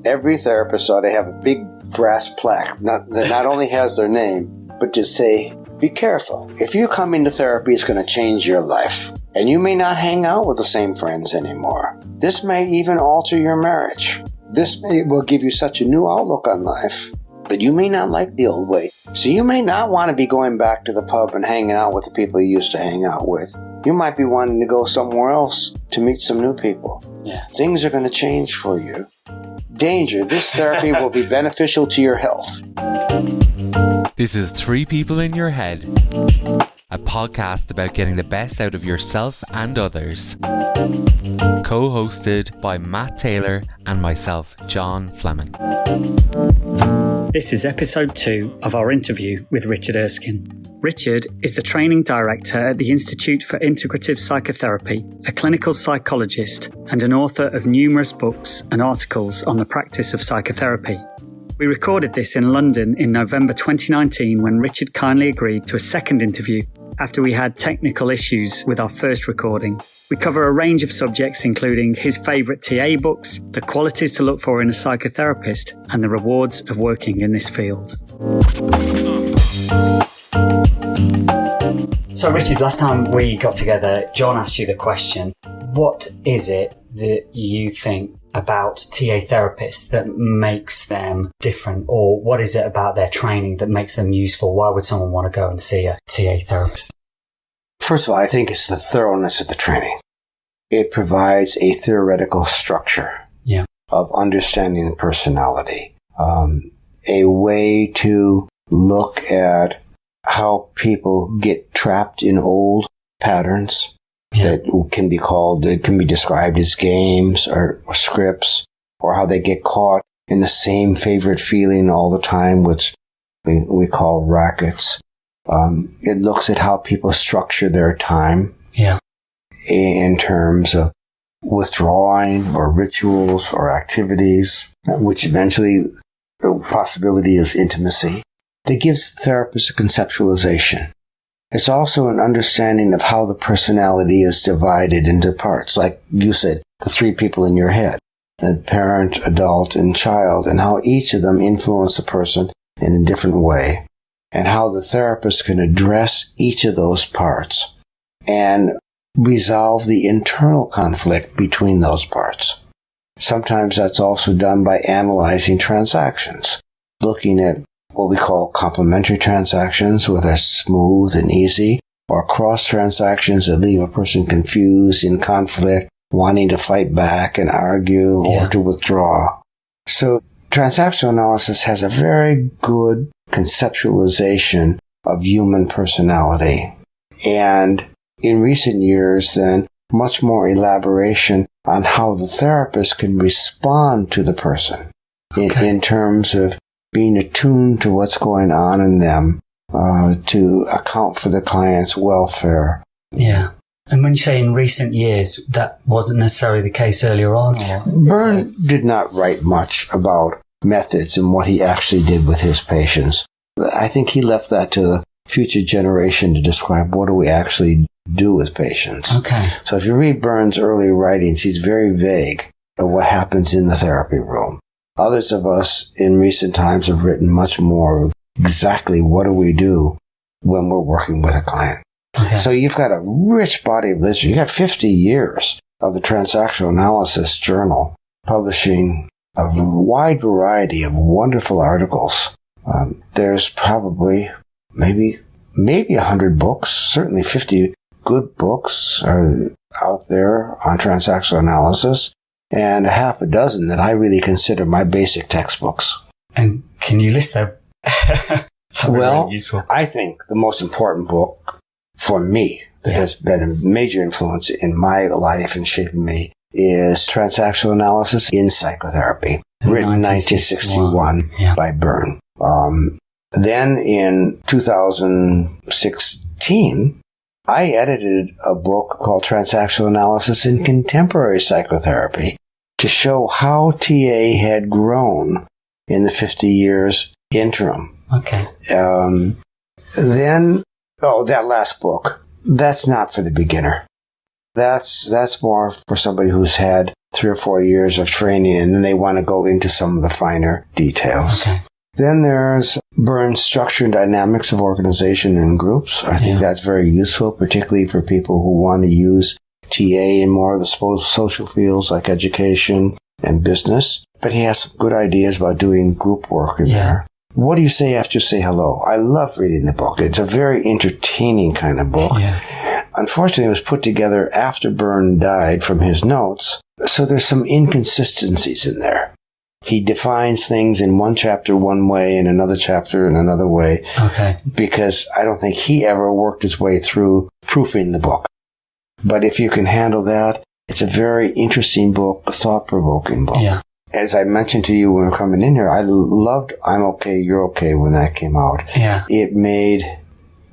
every therapist ought to have a big brass plaque that not only has their name, but to say, be careful. If you come into therapy, it's going to change your life. And you may not hang out with the same friends anymore. This may even alter your marriage. This will give you such a new outlook on life that you may not like the old way. So you may not want to be going back to the pub and hanging out with the people you used to hang out with. You might be wanting to go somewhere else to meet some new people. Yeah. Things are going to change for you. Danger. This therapy will be beneficial to your health. This is Three People in Your Head, a podcast about getting the best out of yourself and others. Co-hosted by Matt Taylor and myself, John Fleming. This is episode 2 of our interview with Richard Erskin. Richard is the training director at the Institute for Integrative Psychotherapy, a clinical psychologist, and an author of numerous books and articles on the practice of psychotherapy. We recorded this in London in November 2019 when Richard kindly agreed to a second interview after we had technical issues with our first recording. We cover a range of subjects including his favourite TA books, the qualities to look for in a psychotherapist, and the rewards of working in this field. So Richard, last time we got together, John asked you the question, what is it that you think about TA therapists that makes them different, or what is it about their training that makes them useful? Why would someone want to go and see a TA therapist? First of all, I think it's the thoroughness of the training. It provides a theoretical structure of understanding personality, a way to look at how people get trapped in old patterns that can be described as games or scripts, or how they get caught in the same favorite feeling all the time, which we call rackets. It looks at how people structure their time in terms of withdrawing or rituals or activities, which eventually the possibility is intimacy. That gives therapists a conceptualization. It's also an understanding of how the personality is divided into parts. Like you said, the 3 people in your head, the parent, adult, and child, and how each of them influence the person in a different way, and how the therapist can address each of those parts and resolve the internal conflict between those parts. Sometimes that's also done by analyzing transactions, looking at what we call complementary transactions, whether smooth and easy, or cross transactions that leave a person confused, in conflict, wanting to fight back and argue or to withdraw. So transactional analysis has a very good conceptualization of human personality. And in recent years, then, much more elaboration on how the therapist can respond to the person in terms of being attuned to what's going on in them to account for the client's welfare. Yeah. And when you say in recent years, that wasn't necessarily the case earlier on? Or Byrne did not write much about methods and what he actually did with his patients. I think he left that to the future generation to describe what do we actually do with patients. Okay. So if you read Byrne's early writings, he's very vague of what happens in the therapy room. Others of us in recent times have written much more exactly what do we do when we're working with a client. Okay. So you've got a rich body of literature. You've got 50 years of the Transactional Analysis Journal publishing a wide variety of wonderful articles. There's probably maybe 100 books, certainly 50 good books are out there on transactional analysis, and a half a dozen that I really consider my basic textbooks. And can you list them? Well, really useful. I think the most important book for me that has been a major influence in my life and shaping me is Transactional Analysis in Psychotherapy, written in 1961 by Byrne. Then in 2016, I edited a book called Transactional Analysis in Contemporary Psychotherapy to show how TA had grown in the 50 years interim. Okay. Then, that last book, that's not for the beginner. That's more for somebody who's had 3 or 4 years of training, and then they want to go into some of the finer details. Okay. Then there's Burns' structure and dynamics of organization and groups. I think that's very useful, particularly for people who want to use TA in more of the social fields like education and business. But he has some good ideas about doing group work in there. What do you say after you say hello? I love reading the book. It's a very entertaining kind of book. Yeah. Unfortunately, it was put together after Burns died from his notes, so there's some inconsistencies in there. He defines things in one chapter one way, in another chapter in another way. Okay. Because I don't think he ever worked his way through proofing the book. But if you can handle that, it's a very interesting book, a thought-provoking book. Yeah. As I mentioned to you when we were coming in here, I loved I'm Okay, You're Okay when that came out. Yeah. It made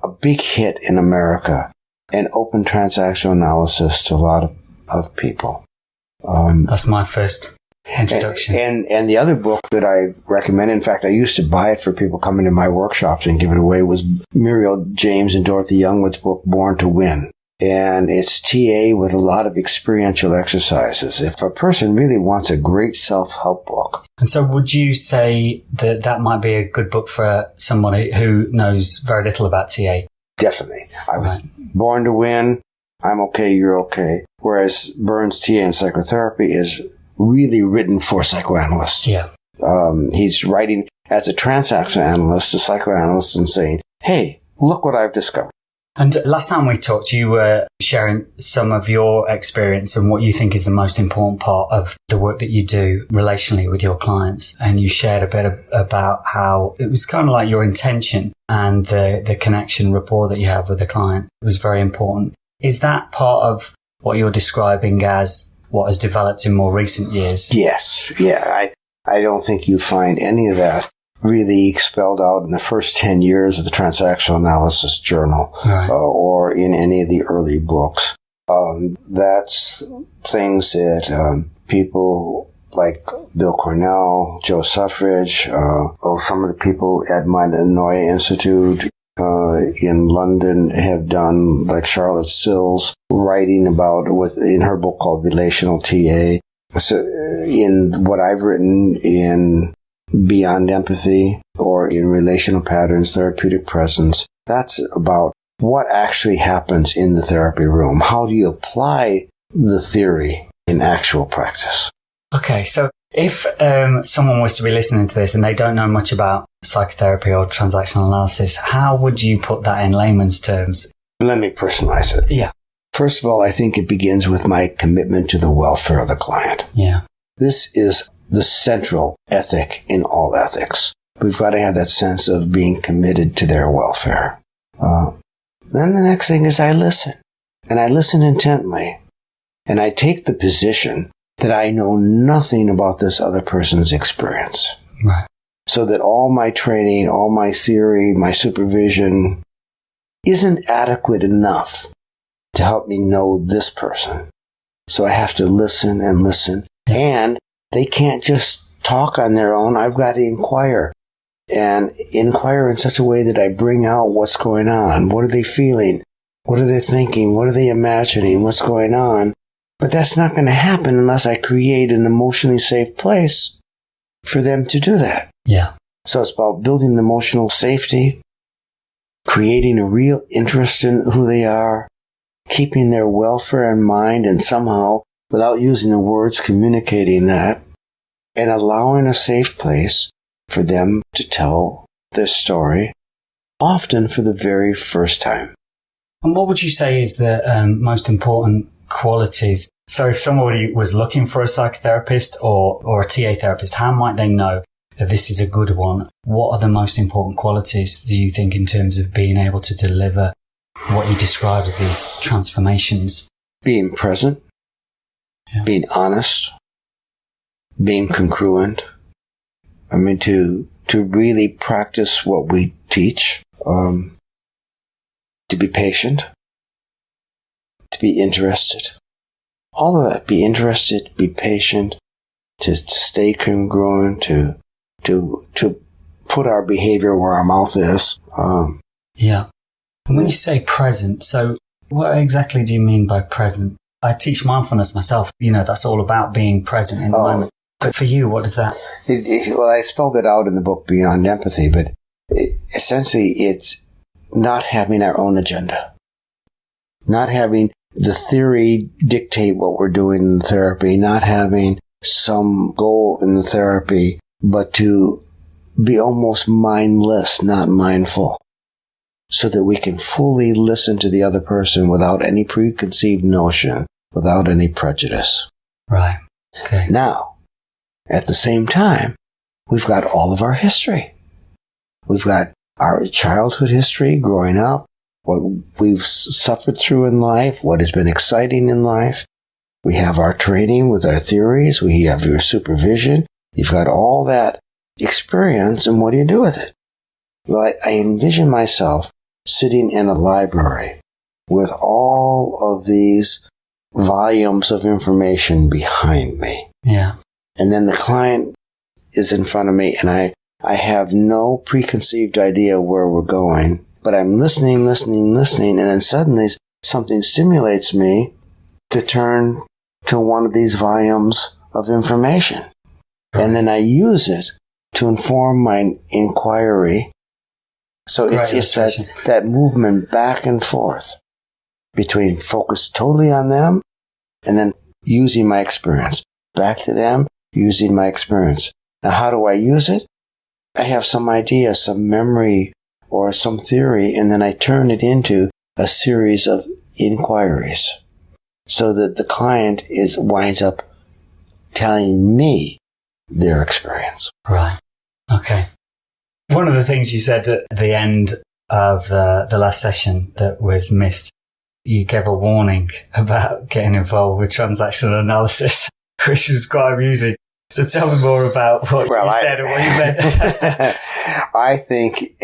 a big hit in America and opened transactional analysis to a lot of people. That's my first introduction. And the other book that I recommend, in fact, I used to buy it for people coming to my workshops and give it away, was Muriel James and Dorothy Youngwood's book, Born to Win. And it's TA with a lot of experiential exercises. If a person really wants a great self-help book. And so would you say that that might be a good book for somebody who knows very little about TA? Definitely. I was Born to Win, I'm Okay, You're Okay. Whereas Burns' TA in psychotherapy is really written for psychoanalysts. Yeah. He's writing as a transactional analyst to psychoanalysts and saying, hey, look what I've discovered. And last time we talked, you were sharing some of your experience and what you think is the most important part of the work that you do relationally with your clients. And you shared a bit about how it was kind of like your intention and the connection, rapport that you have with the client was very important. Is that part of what you're describing as what has developed in more recent years? Yes. Yeah. I don't think you find any of that really spelled out in the first 10 years of the Transactional Analysis Journal, or in any of the early books. That's things that people like Bill Cornell, Joe Suffridge, some of the people at my Noya Institute in London have done, like Charlotte Sills, writing about in her book called Relational TA. So in what I've written in Beyond Empathy or in Relational Patterns, Therapeutic Presence, that's about what actually happens in the therapy room. How do you apply the theory in actual practice? Okay, so if someone was to be listening to this and they don't know much about psychotherapy or transactional analysis, how would you put that in layman's terms? Let me personalize it. Yeah. First of all, I think it begins with my commitment to the welfare of the client. Yeah. This is the central ethic in all ethics. We've got to have that sense of being committed to their welfare. Then the next thing is I listen. And I listen intently. And I take the position that I know nothing about this other person's experience. Right. So that all my training, all my theory, my supervision isn't adequate enough to help me know this person. So I have to listen and listen. Yeah. And they can't just talk on their own. I've got to inquire. And inquire in such a way that I bring out what's going on. What are they feeling? What are they thinking? What are they imagining? What's going on? But that's not going to happen unless I create an emotionally safe place for them to do that. Yeah. So it's about building emotional safety, creating a real interest in who they are, keeping their welfare in mind, and somehow, without using the words, communicating that, and allowing a safe place for them to tell their story, often for the very first time. And what would you say is the most important qualities? So if somebody was looking for a psychotherapist or a TA therapist, how might they know that this is a good one? What are the most important qualities, do you think, in terms of being able to deliver what you described as these transformations? Being present, being honest, being congruent. I mean, to really practice what we teach, to be patient, to be interested. All of that, be interested, be patient, to stay congruent, to put our behavior where our mouth is. Yeah. And when you say present, so what exactly do you mean by present? I teach mindfulness myself. That's all about being present in the moment. But for you, what does that? Well, I spelled it out in the book Beyond Empathy, but essentially it's not having our own agenda. Not having the theory dictate what we're doing in therapy, not having some goal in the therapy, but to be almost mindless, not mindful, so that we can fully listen to the other person without any preconceived notion, without any prejudice. Right. Okay. Now, at the same time, we've got all of our history. We've got our childhood history, growing up, what we've suffered through in life, what has been exciting in life. We have our training with our theories. We have your supervision. You've got all that experience, and what do you do with it? Well, I envision myself sitting in a library with all of these volumes of information behind me. Yeah. And then the client is in front of me, and I have no preconceived idea where we're going, but I'm listening, and then suddenly something stimulates me to turn to one of these volumes of information. And then I use it to inform my inquiry. So it's that movement back and forth between focus totally on them and then using my experience. Back to them, using my experience. Now, how do I use it? I have some idea, some memory, or some theory, and then I turn it into a series of inquiries so that the client winds up telling me their experience. Right. Okay. One of the things you said at the end of the last session that was missed, you gave a warning about getting involved with transactional analysis, which was quite amusing. So tell me more about what you said and what you meant. I think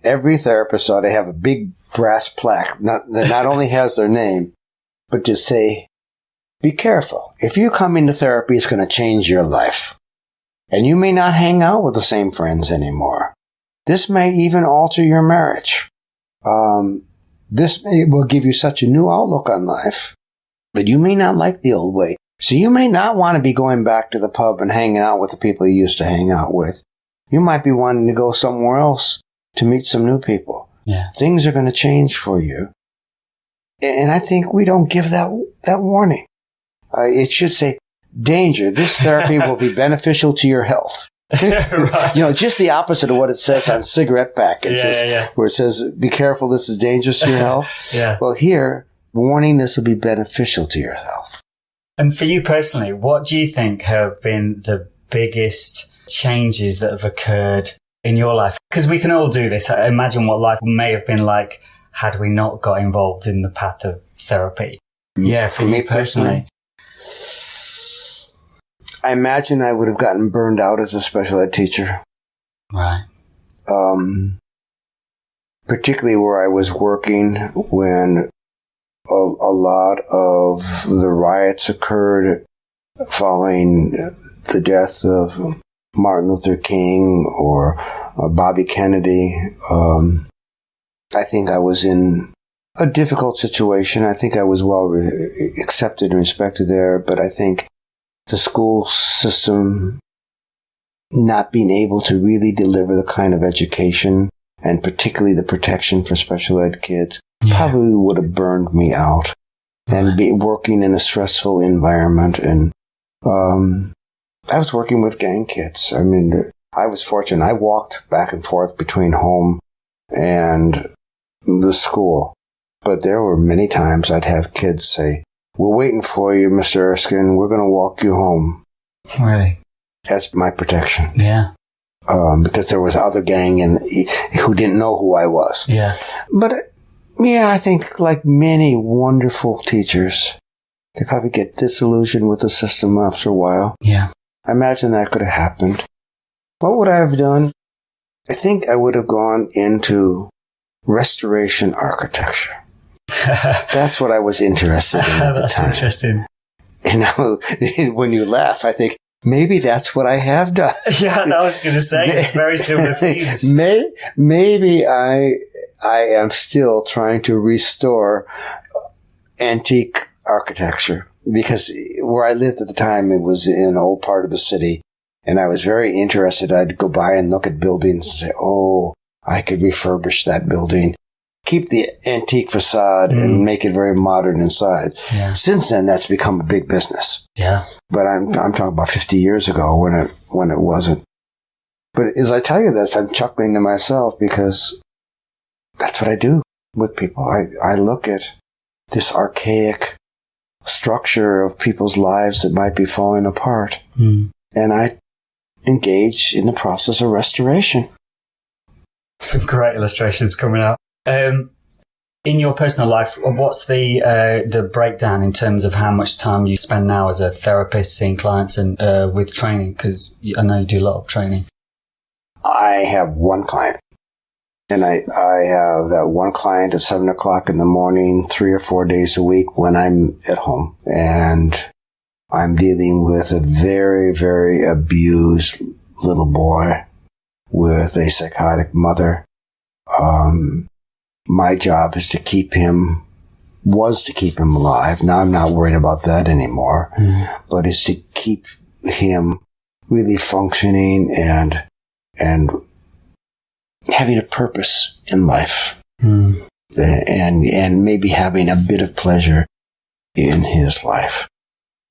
every therapist ought to have a big brass plaque that not only has their name, but just say, be careful. If you come into therapy, it's going to change your life. And you may not hang out with the same friends anymore. This may even alter your marriage. This will give you such a new outlook on life, but you may not like the old way. So you may not want to be going back to the pub and hanging out with the people you used to hang out with. You might be wanting to go somewhere else to meet some new people. Yeah. Things are going to change for you. And I think we don't give that warning. It should say, danger, this therapy will be beneficial to your health. Right. Just the opposite of what it says on cigarette packages, where it says, be careful, this is dangerous to your health. Yeah. Well, here, warning, this will be beneficial to your health. And for you personally, what do you think have been the biggest changes that have occurred in your life? Because we can all do this. I imagine what life may have been like had we not got involved in the path of therapy. Yeah, for me personally. I imagine I would have gotten burned out as a special ed teacher. Right. Particularly where I was working when a lot of the riots occurred following the death of Martin Luther King or Bobby Kennedy. I think I was in a difficult situation. I think I was well accepted and respected there, but I think the school system not being able to really deliver the kind of education and particularly the protection for special ed kids probably would have burned me out. And be working in a stressful environment. And I was working with gang kids. I mean, I was fortunate. I walked back and forth between home and the school. But there were many times I'd have kids say, we're waiting for you, Mr. Erskine. We're going to walk you home. Really? That's my protection. Yeah. Because there was other gang who didn't know who I was. Yeah. But, I think like many wonderful teachers, they probably get disillusioned with the system after a while. Yeah. I imagine that could have happened. What would I have done? I think I would have gone into restoration architecture. That's what I was interested in at the That's time. Interesting. When you laugh, I think, maybe that's what I have done. Yeah, I was going to say, it's very similar themes. Maybe I am still trying to restore antique architecture, because where I lived at the time, it was in an old part of the city, and I was very interested. I'd go by and look at buildings and say, oh, I could refurbish that building, keep the antique facade and make it very modern inside. Yeah. Since then, that's become a big business. Yeah. But I'm talking about 50 years ago when it wasn't. But as I tell you this, I'm chuckling to myself because that's what I do with people. I look at this archaic structure of people's lives that might be falling apart. And I engage in the process of restoration. Some great illustrations coming out. In your personal life, what's the breakdown in terms of how much time you spend now as a therapist seeing clients and with training? Because I know you do a lot of training. I have one client. And I have that one client at 7 o'clock in the morning, 3 or 4 days a week when I'm at home. And I'm dealing with a very, very abused little boy with a psychotic mother. My job is to keep him alive. Now I'm not worried about that anymore, but it's to keep him really functioning and having a purpose in life, and maybe having a bit of pleasure in his life.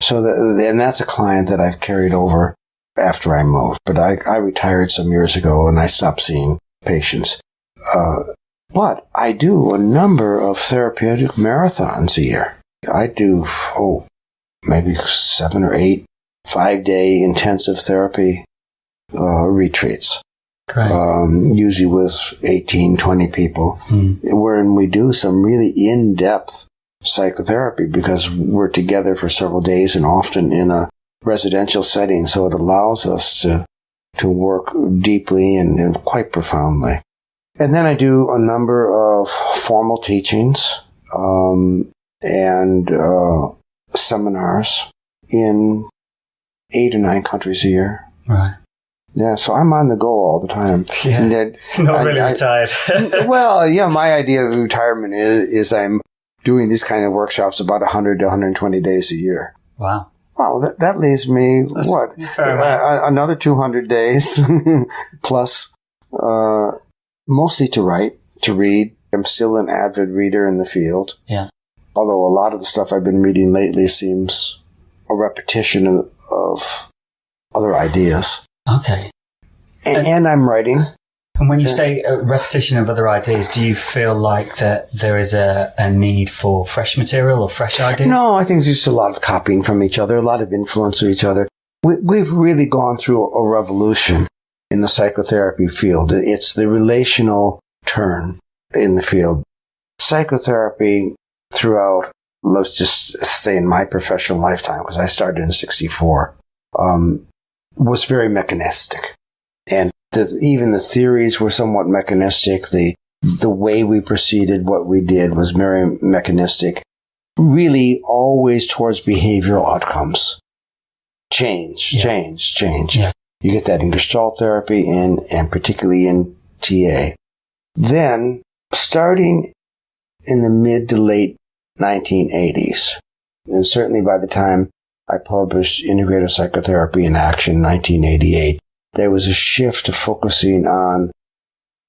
So and that's a client that I've carried over after I moved. But I retired some years ago and I stopped seeing patients. But I do a number of therapeutic marathons a year. I do, maybe 7 or 8 5-day intensive therapy retreats. Usually with 18, 20 people, wherein we do some really in-depth psychotherapy because we're together for several days and often in a residential setting, so it allows us to work deeply and quite profoundly. And then I do a number of formal teachings and seminars in 8 or 9 countries a year. Right. Yeah, so I'm on the go all the time. Yeah. Not really retired. Well, yeah, my idea of retirement is I'm doing these kind of workshops about 100 to 120 days a year. Wow. Well, that leaves me, another 200 days plus, mostly to write, to read. I'm still an avid reader in the field. Yeah. Although a lot of the stuff I've been reading lately seems a repetition of other ideas. Okay. And I'm writing. And when you say a repetition of other ideas, do you feel like that there is a need for fresh material or fresh ideas? No, I think there's just a lot of copying from each other, a lot of influence of each other. We've really gone through a revolution in the psychotherapy field. It's the relational turn in the field. Psychotherapy throughout, let's just stay in my professional lifetime, because I started in 1964, was very mechanistic. And even the theories were somewhat mechanistic. The way we proceeded, what we did was very mechanistic, really always towards behavioral outcomes. Change. Yeah. You get that in Gestalt therapy and particularly in TA. Then, starting in the mid to late 1980s, and certainly by the time I published Integrative Psychotherapy in Action in 1988, there was a shift to focusing on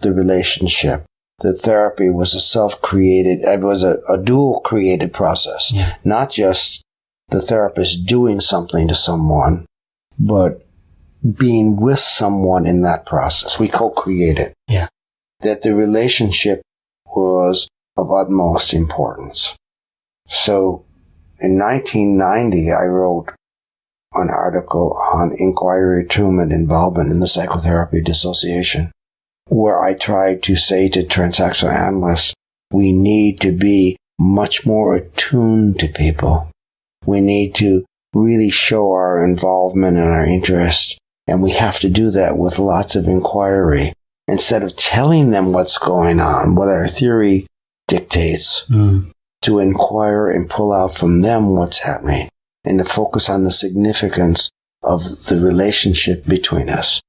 the relationship. The therapy was a self-created, it was a dual-created process. Yeah. Not just the therapist doing something to someone, but being with someone in that process. We co-create it. Yeah. That the relationship was of utmost importance. So, in 1990, I wrote an article on inquiry, attunement, involvement in the psychotherapy dissociation, where I tried to say to transactional analysts, we need to be much more attuned to people. We need to really show our involvement and our interest, and we have to do that with lots of inquiry. Instead of telling them what's going on, what our theory dictates, to inquire and pull out from them what's happening, and to focus on the significance of the relationship between us.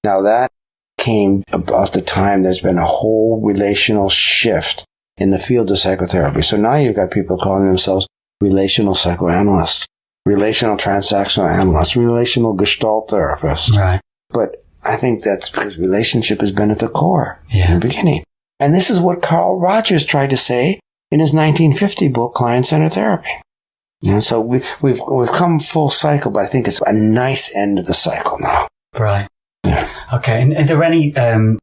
Now that came about the time there's been a whole relational shift in the field of psychotherapy. So now you've got people calling themselves relational psychoanalyst, relational transactional analyst, relational gestalt therapist. Right. But I think that's because relationship has been at the core in the beginning. And this is what Carl Rogers tried to say in his 1950 book, Client-Centered Therapy. And so we've come full cycle, but I think it's a nice end of the cycle now. Right. Yeah. Okay. And are there any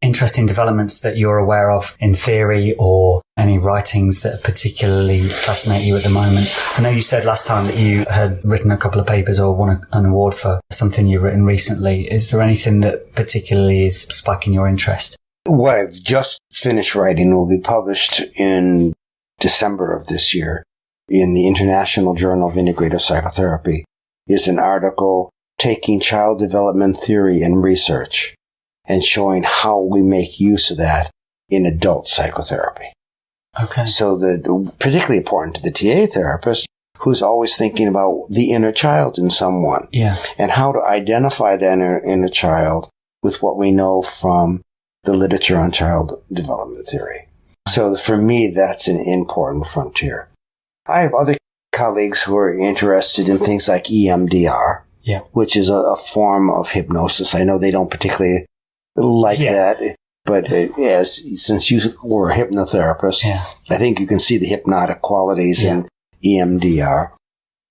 interesting developments that you're aware of in theory or any writings that particularly fascinate you at the moment? I know you said last time that you had written a couple of papers or won an award for something you've written recently. Is there anything that particularly is spiking your interest? What I've just finished writing will be published in December of this year in the International Journal of Integrative Psychotherapy is an article taking child development theory and research and showing how we make use of that in adult psychotherapy. Okay. So that particularly important to the TA therapist who's always thinking about the inner child in someone. Yeah. And how to identify that inner child with what we know from the literature on child development theory. So for me, that's an important frontier. I have other colleagues who are interested in things like EMDR, which is a form of hypnosis. I know they don't particularly like that, but since you were a hypnotherapist, I think you can see the hypnotic qualities in EMDR.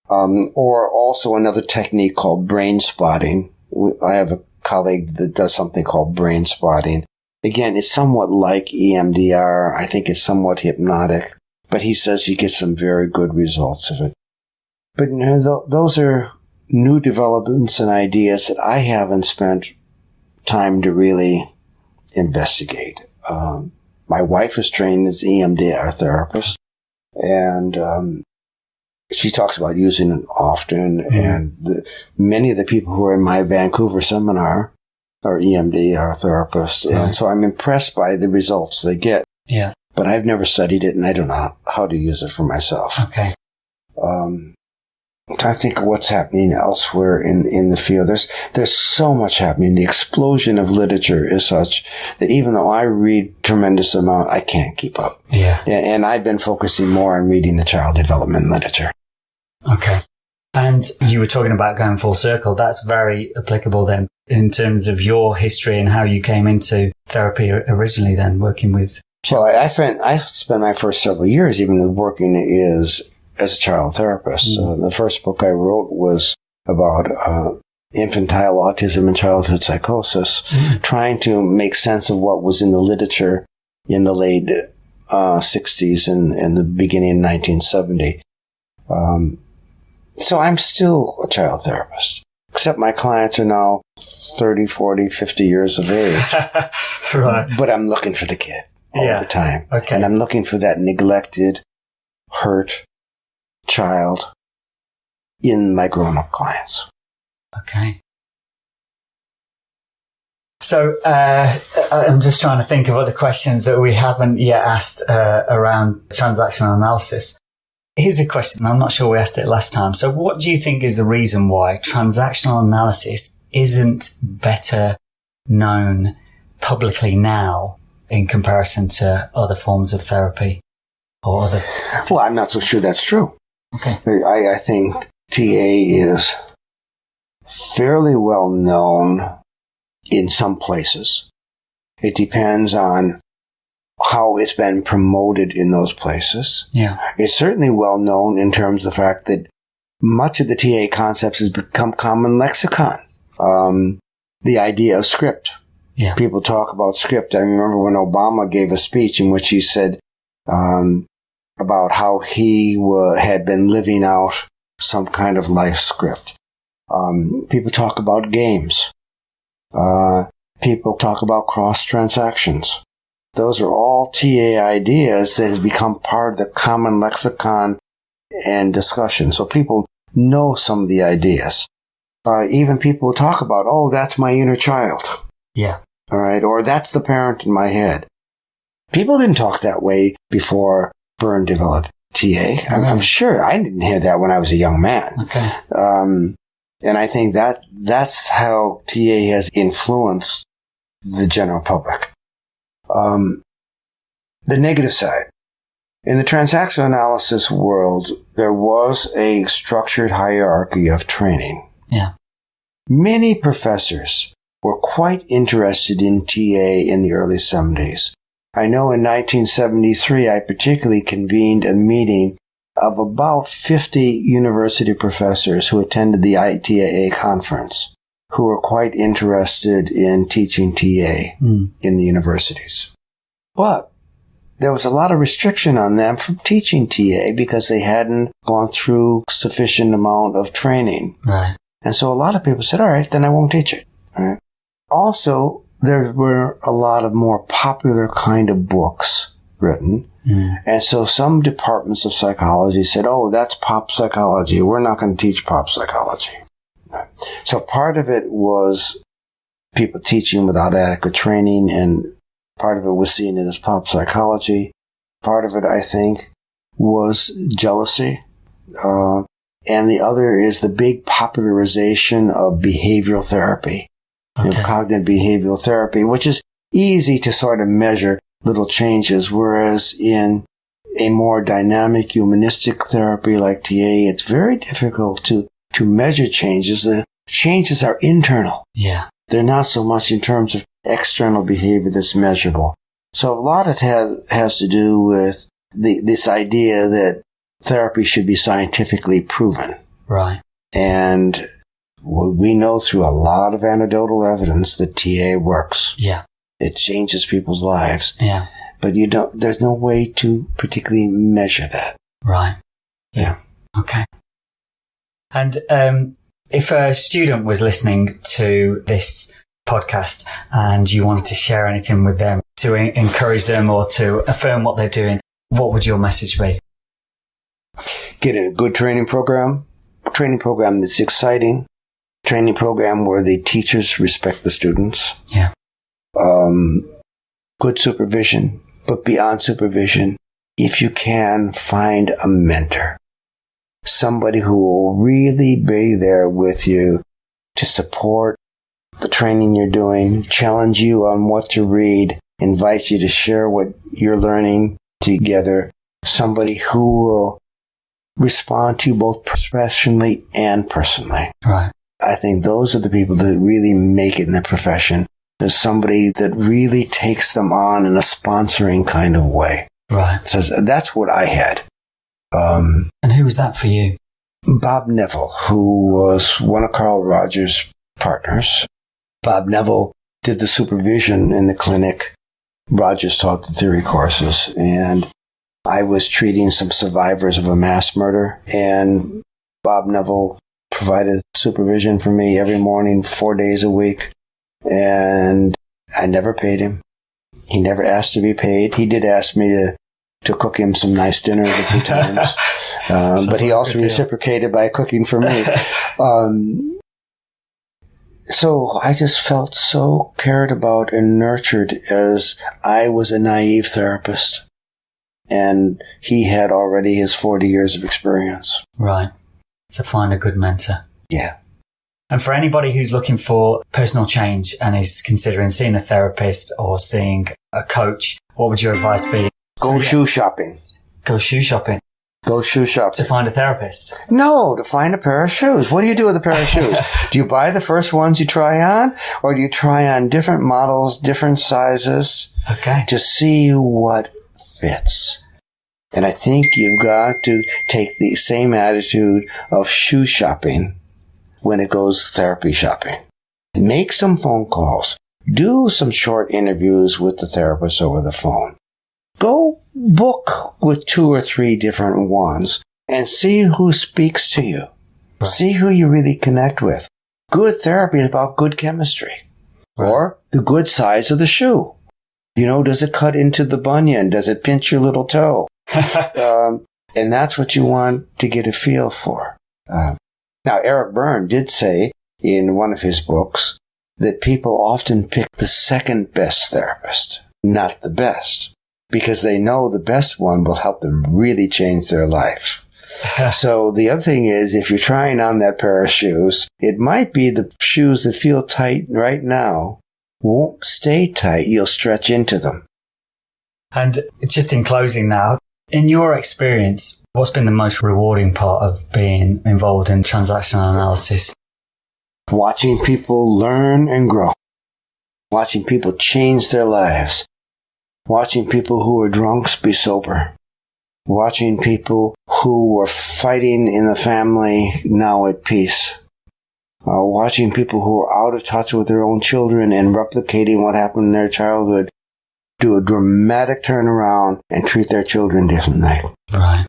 Or also another technique called brain spotting. I have a colleague that does something called brain spotting. Again, it's somewhat like EMDR. I think it's somewhat hypnotic, but he says he gets some very good results of it. But those are new developments and ideas that I haven't spent time to really investigate. My wife is trained as an EMDR therapist, and she talks about using it often. And many of the people who are in my Vancouver seminar are EMDR therapists, and so I'm impressed by the results they get. Yeah. But I've never studied it, and I don't know how to use it for myself. Okay. I'm trying to think of what's happening elsewhere in the field. There's so much happening. The explosion of literature is such that even though I read tremendous amount, I can't keep up. Yeah. And I've been focusing more on reading the child development literature. Okay. And you were talking about going full circle. That's very applicable then in terms of your history and how you came into therapy originally then, working with children. Well, I spent my first several years even working as a child therapist. The first book I wrote was about infantile autism and childhood psychosis, trying to make sense of what was in the literature in the late 60s and the beginning of 1970. So I'm still a child therapist, except my clients are now 30, 40, 50 years of age. Right. But I'm looking for the kid all the time. Okay. And I'm looking for that neglected, hurt child in my grown-up clients. Okay. So I'm just trying to think of other questions that we haven't yet asked around transactional analysis. Here's a question. I'm not sure we asked it last time. So what do you think is the reason why transactional analysis isn't better known publicly now in comparison to other forms of therapy or other? Well, I'm not so sure that's true. Okay. I think TA is fairly well known in some places. It depends on how it's been promoted in those places. Yeah. It's certainly well known in terms of the fact that much of the TA concepts has become common lexicon. The idea of script. Yeah. People talk about script. I remember when Obama gave a speech in which he said about how he had been living out some kind of life script. People talk about games. People talk about cross transactions. Those are all TA ideas that have become part of the common lexicon and discussion. So people know some of the ideas. Even people talk about, oh, that's my inner child. Yeah. All right. Or that's the parent in my head. People didn't talk that way before Byrne developed TA. I'm sure I didn't hear that when I was a young man. Okay. And I think that's how TA has influenced the general public. The negative side. In the transactional analysis world, there was a structured hierarchy of training. Yeah. Many professors were quite interested in TA in the early 70s. I know in 1973, I particularly convened a meeting of about 50 university professors who attended the ITAA conference, who were quite interested in teaching TA in the universities. But there was a lot of restriction on them from teaching TA because they hadn't gone through sufficient amount of training. Right. And so a lot of people said, all right, then I won't teach it. Right? Also, there were a lot of more popular kind of books written. And so some departments of psychology said, oh, that's pop psychology. We're not going to teach pop psychology. Right? So part of it was people teaching without adequate training, and part of it was seeing it as pop psychology. Part of it, I think, was jealousy. And the other is the big popularization of behavioral therapy, cognitive behavioral therapy, which is easy to sort of measure little changes, whereas in a more dynamic humanistic therapy like TA, it's very difficult to measure changes. The changes are internal. Yeah. They're not so much in terms of external behavior that's measurable. So a lot of it has to do with this idea that therapy should be scientifically proven. Right. And we know through a lot of anecdotal evidence that TA works. Yeah. It changes people's lives. Yeah. But there's no way to particularly measure that. Right. Yeah. Okay. And if a student was listening to this podcast and you wanted to share anything with them to encourage them or to affirm what they're doing, what would your message be? Get in a good training program that's exciting, training program where the teachers respect the students. Yeah. Good supervision, but beyond supervision, if you can, find a mentor. Somebody who will really be there with you to support the training you're doing, challenge you on what to read, invite you to share what you're learning together. Somebody who will respond to you both professionally and personally. Right. I think those are the people that really make it in the profession. There's somebody that really takes them on in a sponsoring kind of way. Right. So that's what I had. And who was that for you? Bob Neville, who was one of Carl Rogers' partners. Bob Neville did the supervision in the clinic. Rogers taught the theory courses, and I was treating some survivors of a mass murder, and Bob Neville provided supervision for me every morning, 4 days a week, and I never paid him. He never asked to be paid. He did ask me to cook him some nice dinners a few times, but he also reciprocated by cooking for me. So I just felt so cared about and nurtured, as I was a naive therapist, and he had already his 40 years of experience. Right. To find a good mentor. Yeah. And for anybody who's looking for personal change and is considering seeing a therapist or seeing a coach, what would your advice be? Go shoe shopping. Go shoe shopping. Go shoe shopping. To find a therapist? No, to find a pair of shoes. What do you do with a pair of shoes? Do you buy the first ones you try on? Or do you try on different models, different sizes? Okay. To see what fits. And I think you've got to take the same attitude of shoe shopping when it goes therapy shopping. Make some phone calls. Do some short interviews with the therapist over the phone. Go book with 2 or 3 different ones and see who speaks to you. Right. See who you really connect with. Good therapy is about good chemistry. Right. Or the good size of the shoe. You know, does it cut into the bunion? Does it pinch your little toe? And that's what you want to get a feel for. Now, Eric Berne did say in one of his books that people often pick the second best therapist, not the best, because they know the best one will help them really change their life. So the other thing is, if you're trying on that pair of shoes, it might be the shoes that feel tight right now won't stay tight. You'll stretch into them. And just in closing now, In your experience, what's been the most rewarding part of being involved in transactional analysis? Watching people learn and grow. Watching people change their lives. Watching people who were drunks be sober. Watching people who were fighting in the family now at peace. Watching people who are out of touch with their own children and replicating what happened in their childhood do a dramatic turnaround and treat their children differently. Right.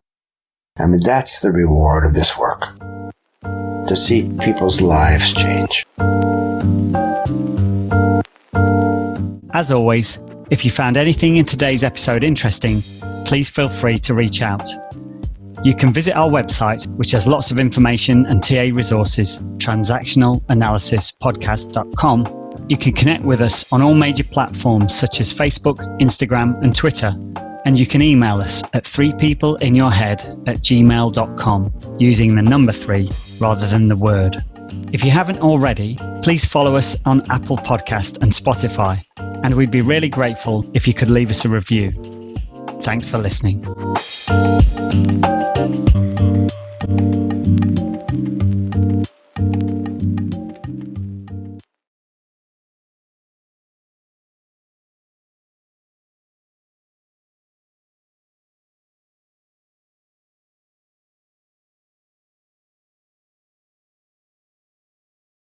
I mean, that's the reward of this work. To see people's lives change. As always, if you found anything in today's episode interesting, please feel free to reach out. You can visit our website, which has lots of information and TA resources, transactionalanalysispodcast.com. You can connect with us on all major platforms such as Facebook, Instagram, and Twitter. And you can email us at 3peopleinyourhead@gmail.com using the number 3 rather than the word. If you haven't already, please follow us on Apple Podcast and Spotify. And we'd be really grateful if you could leave us a review. Thanks for listening.